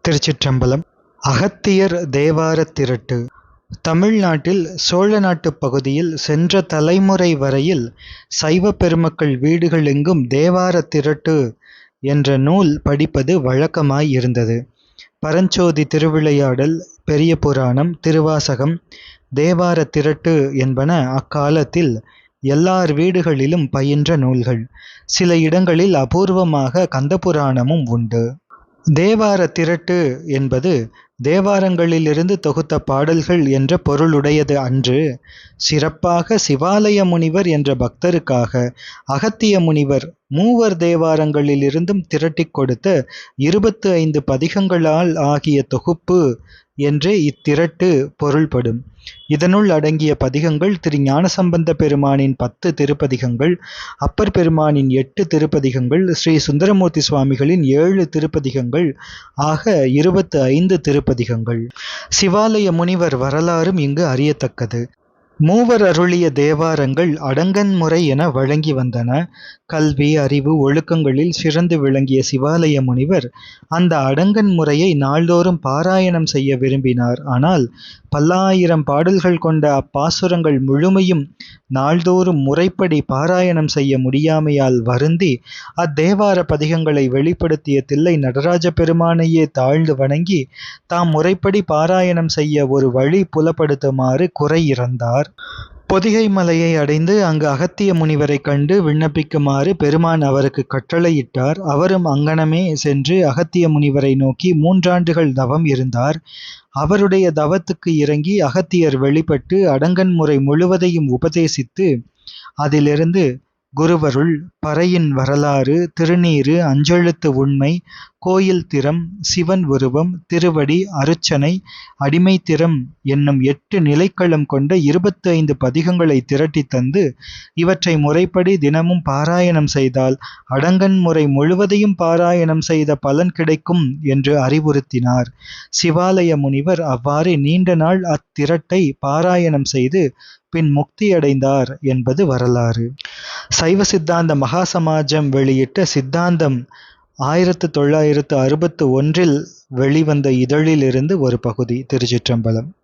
திருச்சிற்றம்பலம். அகத்தியர் தேவாரத் திரட்டு. தமிழ்நாட்டில் சோழ நாட்டுப் பகுதியில் சென்ற தலைமுறை வரையில் சைவப் பெருமக்கள் வீடுகள் எங்கும் தேவாரத் திரட்டு என்ற நூல் படிப்பது வழக்கமாய் இருந்தது. பரஞ்சோதி திருவிளையாடல், பெரிய புராணம், திருவாசகம், தேவாரத் திரட்டு என்பன அக்காலத்தில் எல்லார் வீடுகளிலும் பயின்ற நூல்கள். சில இடங்களில் அபூர்வமாக கந்தபுராணமும் உண்டு. தேவாரத் திரட்டு என்பது தேவாரங்களிலிருந்து தொகுத்த பாடல்கள் என்ற பொருளுடையது அன்று. சிறப்பாக சிவாலய முனிவர் என்ற பக்தருக்காக அகத்திய முனிவர் மூவர் தேவாரங்களிலிருந்தும் திரட்டிக் கொடுத்த 25 பதிகங்களால் ஆகிய தொகுப்பு என்றே இத்திரட்டு பொருள்படும். இதனுள் அடங்கிய பதிகங்கள் திரு ஞானசம்பந்த பெருமானின் 10 திருப்பதிகங்கள், அப்பர் பெருமானின் 8 திருப்பதிகங்கள், ஸ்ரீ சுந்தரமூர்த்தி சுவாமிகளின் 7 திருப்பதிகங்கள் ஆக 25 திருப்பதிகங்கள். சிவாலய முனிவர் வரலாறும் இங்கு அறியத்தக்கது. மூவர் அருளிய தேவாரங்கள் அடங்கன் முறை என வழங்கி வந்தன. கல்வி, அறிவு, ஒழுக்கங்களில் சிறந்து விளங்கிய சிவாலய முனிவர் அந்த அடங்கன் முறையை நாள்தோறும் பாராயணம் செய்ய விரும்பினார். ஆனால் பல்லாயிரம் பாடல்கள் கொண்ட அப்பாசுரங்கள் முழுமையும் நாள்தோறும் முறைப்படி பாராயணம் செய்ய முடியாமையால் வருந்தி அத்தேவார பதிகங்களை வெளிப்படுத்திய தில்லை நடராஜ பெருமானையே தாழ்ந்து வணங்கி தாம் முறைப்படி பாராயணம் செய்ய ஒரு வழி புலப்படுத்துமாறு குறை இறந்தார். பொதிகை மலையை அடைந்து அங்கு அகத்திய முனிவரை கண்டு விண்ணப்பிக்குமாறு பெருமான் அவருக்கு கட்டளையிட்டார். அவரும் அங்கனமே சென்று அகத்திய முனிவரை நோக்கி 3 ஆண்டுகள் தவம் இருந்தார். அவருடைய தவத்துக்கு இறங்கி அகத்தியர் வெளிப்பட்டு அடங்கன் முறை முழுவதையும் உபதேசித்து அதிலிருந்து குருவருள், பறையின் வரலாறு, திருநீறு, அஞ்செழுத்து உண்மை, கோயில் திறம், சிவன் உருவம், திருவடி, அருச்சனை, அடிமை திறம் என்னும் 8 நிலைக்களம் கொண்ட 25 பதிகங்களை திரட்டி தந்து இவற்றை முறைப்படி தினமும் பாராயணம் செய்தால் அடங்கன் முறை முழுவதையும் பாராயணம் செய்த பலன் கிடைக்கும் என்று அறிவுறுத்தினார். சிவாலய முனிவர் அவ்வாறு நீண்ட நாள் அத்திரட்டை பாராயணம் செய்து பின் முக்தியடைந்தார் என்பது வரலாறு. சைவ சித்தாந்த மகாசமாஜம் வெளியிட்ட சித்தாந்தம் 1961 வெளிவந்த இதழிலிருந்து ஒரு பகுதி. திருச்சிற்றம்பலம்.